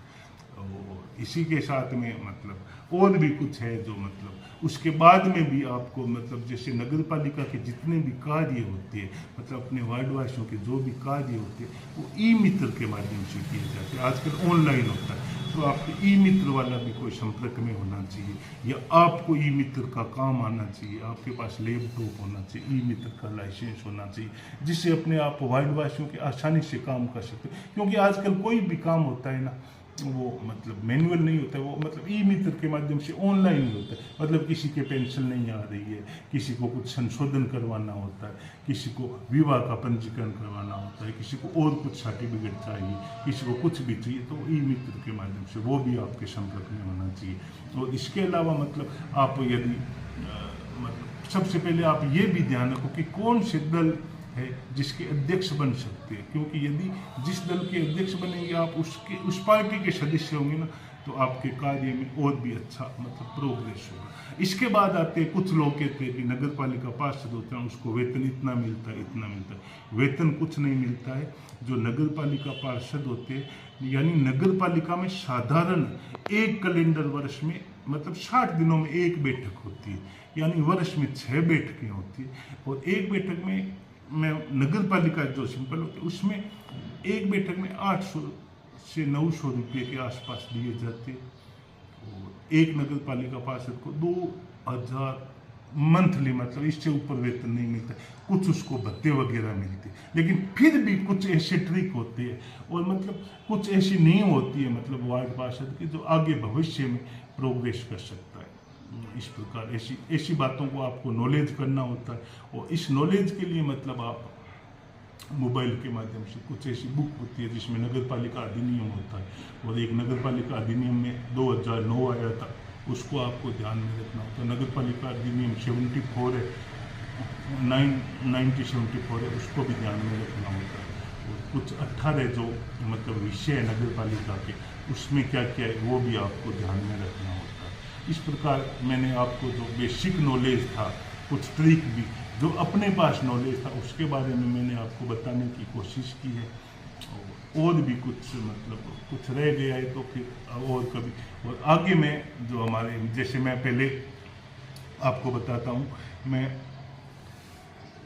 और इसी के साथ में मतलब और भी कुछ है जो मतलब उसके बाद में भी आपको मतलब जैसे नगर पालिका के जितने भी कार्य होते हैं, मतलब अपने वार्डवासियों के जो भी कार्य होते हैं, वो ई मित्र के माध्यम से किए जाते हैं। आजकल ऑनलाइन होता है, तो आपको ई मित्र वाला भी कोई संपर्क में होना चाहिए, या आपको ई मित्र का काम आना चाहिए, आपके पास लैपटॉप होना चाहिए, ई मित्र का लाइसेंस होना चाहिए, जिससे अपने आप वार्डवासियों के आसानी से काम कर सकते हो। क्योंकि आजकल कोई भी काम होता है ना, वो मतलब मैनुअल नहीं होता है, वो मतलब ई मित्र के माध्यम से ऑनलाइन ही होता है। मतलब किसी के पेंशन नहीं आ रही है, किसी को कुछ संशोधन करवाना होता है, किसी को विवाह का पंजीकरण करवाना होता है, किसी को और कुछ सर्टिफिकेट चाहिए, किसी को कुछ भी चाहिए, तो ई मित्र के माध्यम से वो भी आपके संपर्क में होना चाहिए। तो इसके अलावा मतलब आप यदि मतलब सबसे पहले आप ये भी ध्यान रखो कि कौन से दल है जिसके अध्यक्ष बन सकते हैं, क्योंकि यदि जिस दल के अध्यक्ष बनेंगे आप उस पार्टी के सदस्य होंगे ना, तो आपके कार्य में और भी अच्छा मतलब प्रोग्रेस होगा। इसके बाद आते हैं कुछ लोग कहते हैं कि नगर पालिका पार्षद होते हैं उसको वेतन इतना मिलता है, इतना मिलता है। वेतन कुछ नहीं मिलता है। जो नगर पालिका पार्षद होते हैं यानी नगर पालिका में साधारण एक कैलेंडर वर्ष में मतलब 60 दिनों में एक बैठक होती है, यानी वर्ष में 6 बैठकें होती है। और एक बैठक में नगर पालिका जो सिंपल होती है उसमें एक बैठक में 800 से 900 रुपये के आसपास दिए जाते। और एक नगर पालिका पार्षद को 2000 मंथली मतलब इससे ऊपर वेतन नहीं मिलता, कुछ उसको भत्ते वगैरह मिलते, लेकिन फिर भी कुछ ऐसे ट्रिक होते हैं और मतलब कुछ ऐसी नींव होती है मतलब वार्ड पार्षद की जो आगे भविष्य में प्रोग्रेस कर सकता है। इस प्रकार ऐसी बातों को आपको नॉलेज करना होता है। और इस नॉलेज के लिए मतलब आप मोबाइल के माध्यम से कुछ ऐसी बुक होती है जिसमें नगर पालिका अधिनियम होता है, और एक नगर पालिका अधिनियम में 2009 आया था, उसको आपको ध्यान में रखना होता है। नगर पालिका अधिनियम 74 है, 1974 है, उसको भी ध्यान में रखना होता है। और कुछ 18 जो मतलब विषय है नगर पालिका के, उसमें क्या क्या है वो भी आपको ध्यान में रखना होता है। इस प्रकार मैंने आपको जो बेसिक नॉलेज था, कुछ ट्रिक भी जो अपने पास नॉलेज था उसके बारे में मैंने आपको बताने की कोशिश की है। और भी कुछ मतलब कुछ रह गया है तो फिर और कभी। और आगे मैं जो हमारे जैसे मैं पहले आपको बताता हूँ, मैं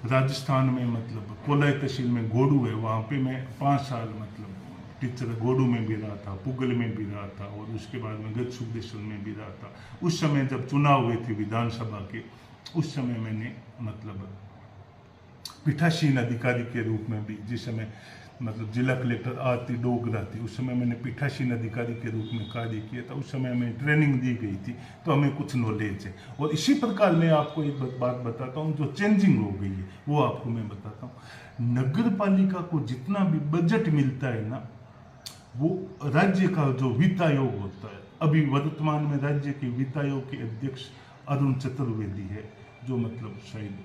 राजस्थान में मतलब कोलाई तहसील में गोडू है, वहाँ पे मैं 5 साल मतलब टीचर गोडू में भी रहा था, पुगल में भी रहा था, और उसके बाद में गढ़ सुखदेश्वर में भी रहा था। उस समय जब चुनाव हुए थे विधानसभा के, उस समय मैंने मतलब पीठासीन अधिकारी के रूप में भी, जिस समय मतलब जिला कलेक्टर आरती डोगरा थी, उस समय मैंने पीठासीन अधिकारी के रूप में कार्य किया था। उस समय हमें ट्रेनिंग दी गई थी, तो हमें कुछ नॉलेज है। और इसी प्रकार मैं आपको एक बात बताता हूँ जो चेंजिंग हो गई है, वो आपको मैं बताता हूँ। नगर पालिका को जितना भी बजट मिलता है ना, वो राज्य का जो वित्त आयोग होता है, अभी वर्तमान में राज्य के वित्त आयोग के अध्यक्ष अरुण चतुर्वेदी है, जो मतलब शायद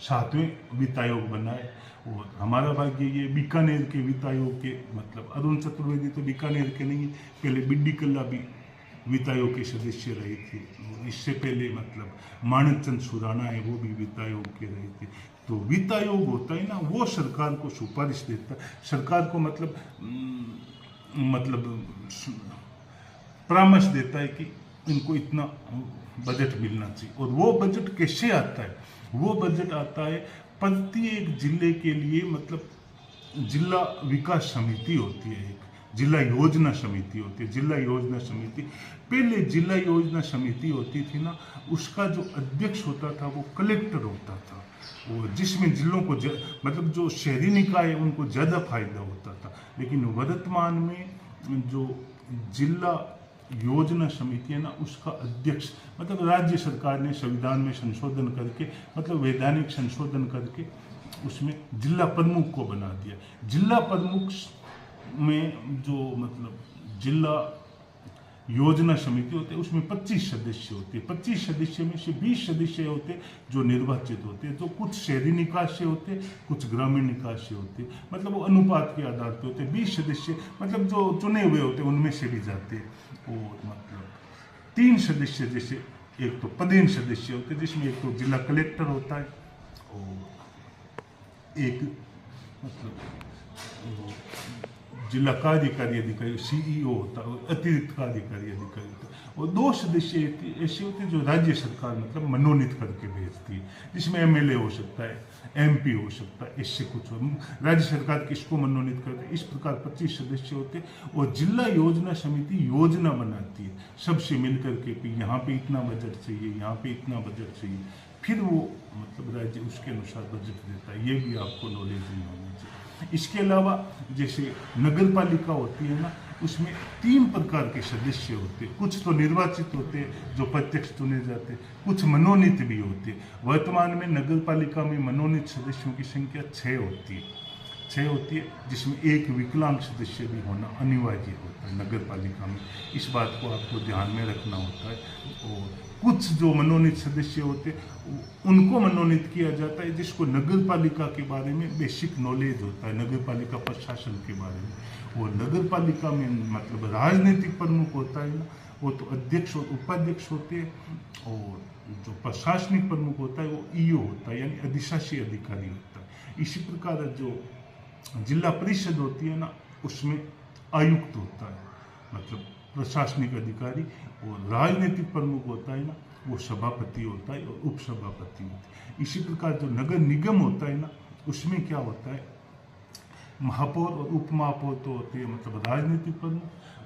7वें वित्त आयोग बना है। और हमारा भाग्य ये बीकानेर के वित्त आयोग के मतलब अरुण चतुर्वेदी तो बीकानेर के नहीं है, पहले बिड्डी कल्ला भी वित्त आयोग के सदस्य रहे थे। इससे पहले मतलब माणक चंद सुराणा है, वो भी वित्त आयोग के रहे थे। तो वित्त आयोग होता है ना, वो सरकार को सिफारिश देता है, सरकार को मतलब परामर्श देता है कि इनको इतना बजट मिलना चाहिए। और वो बजट कैसे आता है? वो बजट आता है प्रत्येक जिले के लिए, मतलब जिला विकास समिति होती है, एक जिला योजना समिति होती है। जिला योजना समिति, पहले जिला योजना समिति होती थी ना, उसका जो अध्यक्ष होता था वो कलेक्टर होता था, और जिसमें जिलों को मतलब जो शहरी निकाय है उनको ज़्यादा फायदा होता था। लेकिन वर्तमान में जो जिला योजना समिति है ना, उसका अध्यक्ष मतलब राज्य सरकार ने संविधान में संशोधन करके, मतलब वैधानिक संशोधन करके उसमें जिला प्रमुख को बना दिया। जिला प्रमुख में जो मतलब जिला योजना समिति होते हैं उसमें 25 सदस्य होते हैं। 25 सदस्य में से 20 सदस्य होते हैं जो निर्वाचित होते हैं, जो कुछ शहरी निकाय से होते हैं, कुछ ग्रामीण निकाय से होते हैं, मतलब वो अनुपात के आधार पर होते हैं। 20 सदस्य मतलब जो चुने हुए होते हैं उनमें से भी जाते हैं। और मतलब 3 सदस्य, जैसे एक तो पदेन सदस्य होते हैं जिसमें एक तो जिला कलेक्टर होता है, और एक मतलब जिला कार्यकारी अधिकारी सीईओ होता है, और अतिरिक्त कार्यकारी अधिकारी होता है। और 2 सदस्य ऐसे होते हैं जो राज्य सरकार मतलब मनोनीत करके भेजती है, जिसमें एमएलए हो सकता है, एमपी हो सकता है, इससे कुछ हो, राज्य सरकार किसको मनोनीत करते है। इस प्रकार 25 सदस्य होते हैं। और जिला योजना समिति योजना बनाती है सबसे मिलकर के कि यहाँ पे इतना बजट चाहिए, यहाँ पे इतना बजट चाहिए, फिर वो मतलब राज्य उसके अनुसार बजट देता है। ये भी आपको नॉलेज नहीं होनी चाहिए। इसके अलावा जैसे नगर पालिका होती है ना, उसमें 3 प्रकार के सदस्य होते हैं। कुछ तो निर्वाचित होते हैं जो प्रत्यक्ष चुने जाते हैं, कुछ मनोनीत भी होते हैं। वर्तमान में नगर पालिका में मनोनीत सदस्यों की संख्या 6 होती है, जिसमें एक विकलांग सदस्य भी होना अनिवार्य होता है नगर पालिका में। इस बात को आपको ध्यान में रखना होता है। और कुछ जो मनोनीत सदस्य होते उनको मनोनीत किया जाता है जिसको नगर पालिका के बारे में बेसिक नॉलेज होता है, नगर पालिका प्रशासन के बारे में। और नगर पालिका में मतलब राजनीतिक प्रमुख होता है ना, वो तो अध्यक्ष और उपाध्यक्ष होते हैं। और जो प्रशासनिक प्रमुख होता है वो ईओ होता है, यानी अधिशासी अधिकारी होता है। इसी प्रकार जो जिला परिषद होती है ना, उसमें आयुक्त होता है, मतलब प्रशासनिक अधिकारी। और राजनीतिक प्रमुख होता है ना, वो सभापति होता है और उपसभापति होता है। इसी प्रकार जो नगर निगम होता है ना, उसमें क्या होता है, महापौर और उपमहापौर तो होते हैं मतलब राजनीतिक प्रमुख,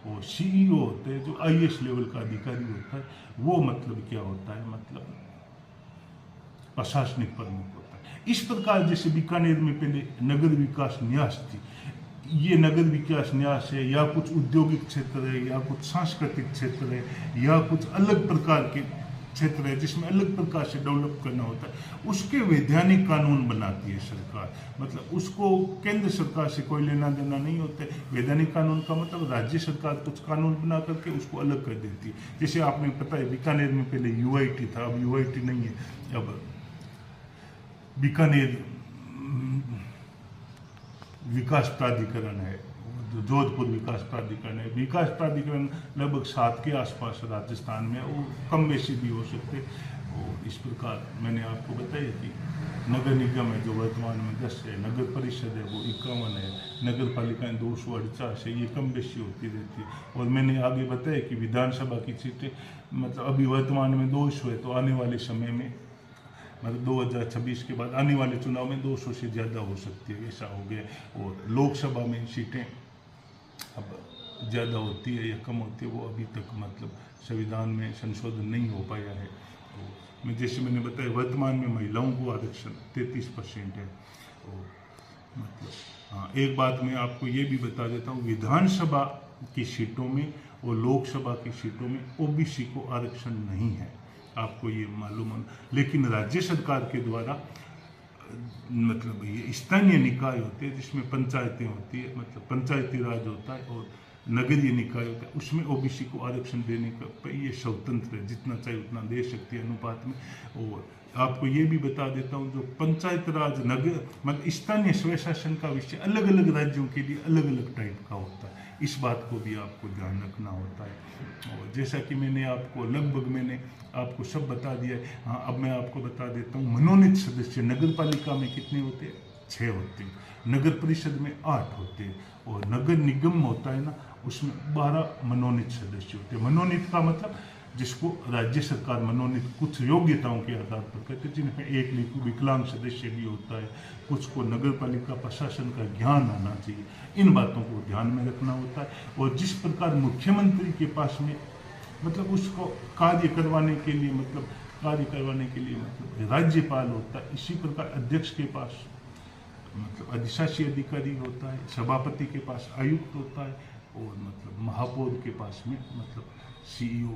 और सीईओ होते हैं जो आईएएस लेवल का अधिकारी होता है, वो मतलब क्या होता है, मतलब प्रशासनिक प्रमुख होता है। इस प्रकार जैसे बीकानेर में पहले नगर विकास न्यास थी, ये नगर विकास न्यास है या कुछ औद्योगिक क्षेत्र है या कुछ सांस्कृतिक क्षेत्र है या कुछ अलग प्रकार के क्षेत्र है जिसमें अलग प्रकार से डेवलप करना होता है, उसके वैधानिक कानून बनाती है सरकार। मतलब उसको केंद्र सरकार से कोई लेना देना नहीं होता है। वैधानिक कानून का मतलब राज्य सरकार कुछ कानून बना करके उसको अलग कर देती है। जैसे आपने पता है बीकानेर में पहले यूआईटी था, अब यूआईटी नहीं है, अब बीकानेर विकास प्राधिकरण है, जो जोधपुर विकास प्राधिकरण है। विकास प्राधिकरण लगभग 7 के आसपास राजस्थान में, वो कम बेसी भी हो सकते। और इस प्रकार मैंने आपको बताया कि नगर निगम है जो वर्तमान में 10 है, नगर परिषद है वो 51 है, नगर पालिकाएँ 248 है, ये कम बेसी होती रहती है। और मैंने आगे बताया कि विधानसभा की सीटें मतलब अभी वर्तमान में 200 है, तो आने वाले समय में मतलब 2026 के बाद आने वाले चुनाव में 200 से ज़्यादा हो सकती है, ऐसा हो गया। और लोकसभा में सीटें अब ज़्यादा होती है या कम होती है, वो अभी तक मतलब संविधान में संशोधन नहीं हो पाया है। तो मैं जैसे मैंने बताया वर्तमान में महिलाओं को आरक्षण 33% है। और मतलब हाँ, एक बात मैं आपको ये भी बता देता हूँ, विधानसभा की सीटों में और लोकसभा की सीटों में ओबीसी को आरक्षण नहीं है, आपको ये मालूम है। लेकिन राज्य सरकार के द्वारा मतलब ये स्थानीय निकाय होते हैं जिसमें पंचायतें होती है, मतलब पंचायती राज होता है, और नगरीय निकाय होता है उसमें ओबीसी को आरक्षण देने का ये स्वतंत्र है, जितना चाहिए उतना दे सकती है अनुपात में। और आपको ये भी बता देता हूँ, जो पंचायत राज नगर मतलब स्थानीय स्वशासन का विषय अलग अलग राज्यों के लिए अलग अलग टाइप का होता है, इस बात को भी आपको ध्यान रखना होता है। और जैसा कि मैंने आपको सब बता दिया है। हाँ, अब मैं आपको बता देता हूँ मनोनीत सदस्य नगर पालिका में कितने होते हैं, 6 होते हैं, नगर परिषद में 8 होते हैं, और नगर निगम होता है ना उसमें 12 मनोनीत सदस्य होते हैं। मनोनीत का मतलब जिसको राज्य सरकार मनोनीत कुछ योग्यताओं के आधार पर करते हैं, जिनमें एक विकलांग सदस्य भी होता है, कुछ को नगर पालिका प्रशासन का ज्ञान आना चाहिए, इन बातों को ध्यान में रखना होता है। और जिस प्रकार मुख्यमंत्री के पास में मतलब उसको कार्य करवाने के लिए राज्यपाल होता है, इसी प्रकार अध्यक्ष के पास मतलब अधिशासी अधिकारी होता है, सभापति के पास आयुक्त होता है, और मतलब महापौर के पास में मतलब CEO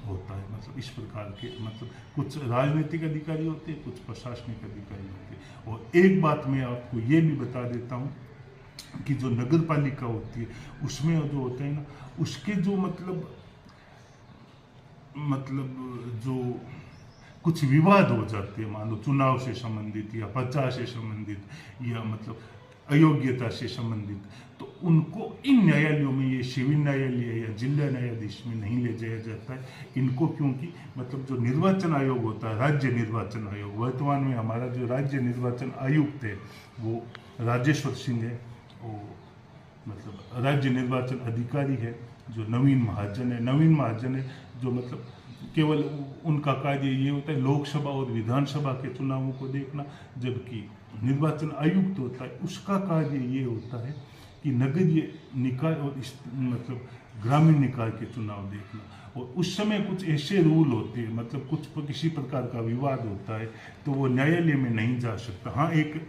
होता है। मतलब इस प्रकार के मतलब कुछ राजनीतिक अधिकारी होते हैं, कुछ प्रशासनिक अधिकारी होते हैं। और एक बात मैं आपको ये भी बता देता हूँ कि जो नगर पालिका होती है उसमें जो होता है ना, उसके जो मतलब जो कुछ विवाद हो जाते हैं, मान लो चुनाव से संबंधित या प्रचार से संबंधित या मतलब अयोग्यता से संबंधित, तो उनको इन न्यायालयों में, ये सिविल न्यायालय या जिला न्यायाधीश में नहीं ले जाया जाता है इनको, क्योंकि मतलब जो निर्वाचन आयोग होता है, राज्य निर्वाचन आयोग, वर्तमान में हमारा जो राज्य निर्वाचन आयुक्त है वो राजेश्वर सिंह है, और मतलब राज्य निर्वाचन अधिकारी है जो नवीन महाजन है, जो मतलब केवल उनका कार्य ये होता है लोकसभा और विधानसभा के चुनावों को देखना, जबकि निर्वाचन आयुक्त होता है उसका कार्य ये होता है कि नगरीय निकाय और मतलब ग्रामीण निकाय के चुनाव देखना। और उस समय कुछ ऐसे रूल होते हैं, मतलब कुछ किसी प्रकार का विवाद होता है तो वो न्यायालय में नहीं जा सकता। हाँ, एक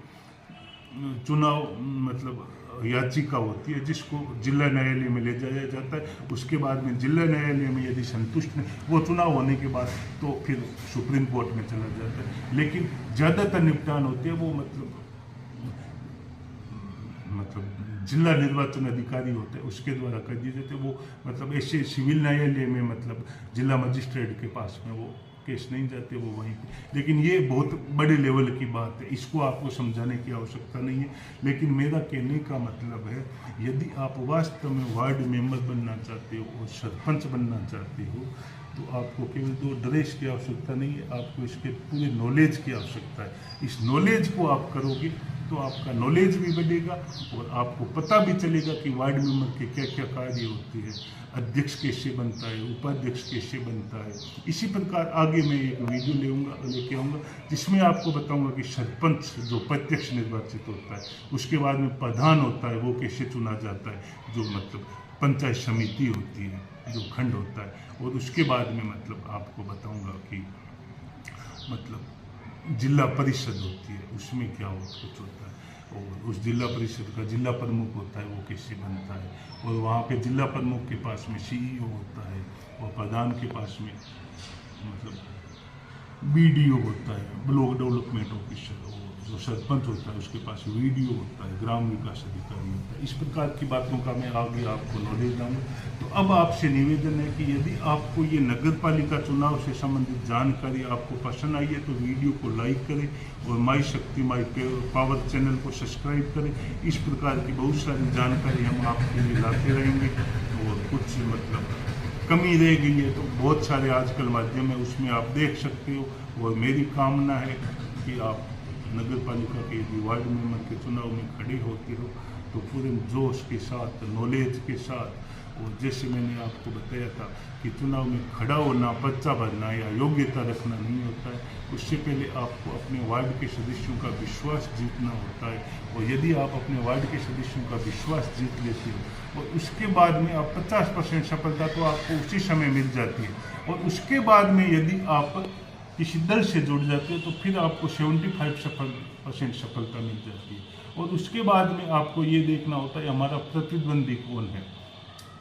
चुनाव मतलब याचिका होती है जिसको जिला न्यायालय में ले जाया जाता है, उसके बाद में जिला न्यायालय में यदि संतुष्ट नहीं, वो चुनाव होने के बाद तो फिर सुप्रीम कोर्ट में चला जाता है। लेकिन ज़्यादातर निपटान होते हैं वो मतलब जिला निर्वाचन अधिकारी होते हैं उसके द्वारा कर दिए जाते हैं। वो मतलब ऐसे सिविल न्यायालय में मतलब जिला मजिस्ट्रेट के पास में वो केस नहीं जाते, वो वहीं पे। लेकिन ये बहुत बड़े लेवल की बात है, इसको आपको समझाने की आवश्यकता नहीं है। लेकिन मेरा कहने का मतलब है, यदि आप वास्तव में वार्ड मेंबर बनना चाहते हो और सरपंच बनना चाहते हो तो आपको केवल 2 ड्रेस की आवश्यकता नहीं है, आपको इसके पूरे नॉलेज की आवश्यकता है। इस नॉलेज को आप करोगे तो आपका नॉलेज भी बढ़ेगा और आपको पता भी चलेगा कि वार्ड मेंबर के क्या क्या कार्य होते हैं, अध्यक्ष कैसे बनता है, उपाध्यक्ष कैसे बनता है। इसी प्रकार आगे मैं एक वीडियो लेके आऊँगा जिसमें आपको बताऊंगा कि सरपंच जो प्रत्यक्ष निर्वाचित होता है, उसके बाद में प्रधान होता है वो कैसे चुना जाता है, जो मतलब पंचायत समिति होती है, जो खंड होता है, और उसके बाद में मतलब आपको बताऊंगा कि मतलब जिला परिषद होती है उसमें क्या कुछ होता है, और उस जिला परिषद का जिला प्रमुख होता है वो कैसे बनता है, और वहाँ पे जिला प्रमुख के पास में CEO होता है, और प्रधान के पास में मतलब BDO होता है, ब्लॉक डेवलपमेंट ऑफिसर, और जो सरपंच होता है उसके पास VDO होता है, ग्राम विकास अधिकारी होता है। इस प्रकार की बातों का मैं आगे आपको नॉलेज दूंगा। तो अब आपसे निवेदन है कि यदि आपको ये नगर पालिका चुनाव से संबंधित जानकारी आपको पसंद आई है तो वीडियो को लाइक करें और माई शक्ति माई पावर चैनल को सब्सक्राइब करें। इस प्रकार की बहुत सारी जानकारी हम आपके लिए लाते रहेंगे, और कुछ मतलब कमी रह गई है तो बहुत सारे आजकल माध्यम है उसमें आप देख सकते हो। और मेरी कामना है कि आप नगर पालिका के यदि वार्ड मेंबर के चुनाव में खड़े होते हो तो पूरे जोश के साथ, नॉलेज के साथ, और जैसे मैंने आपको बताया था कि चुनाव में खड़ा होना, पर्चा भरना या योग्यता रखना नहीं होता है। उससे पहले आपको अपने वार्ड के सदस्यों का विश्वास जीतना होता है, और यदि आप अपने वार्ड के सदस्यों का विश्वास जीत लेते हो और उसके बाद में आप 50% सफलता तो आपको उसी समय मिल जाती है, और उसके बाद में यदि आप किसी दल से जुड़ जाते हो तो फिर आपको 75% सफलता मिल जाती है। और उसके बाद में आपको ये देखना होता है हमारा प्रतिद्वंदी कौन है,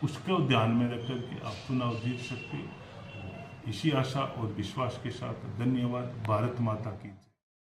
उसको ध्यान में रख करके आप चुनाव जीत सकते हो। इसी आशा और विश्वास के साथ धन्यवाद। भारत माता की।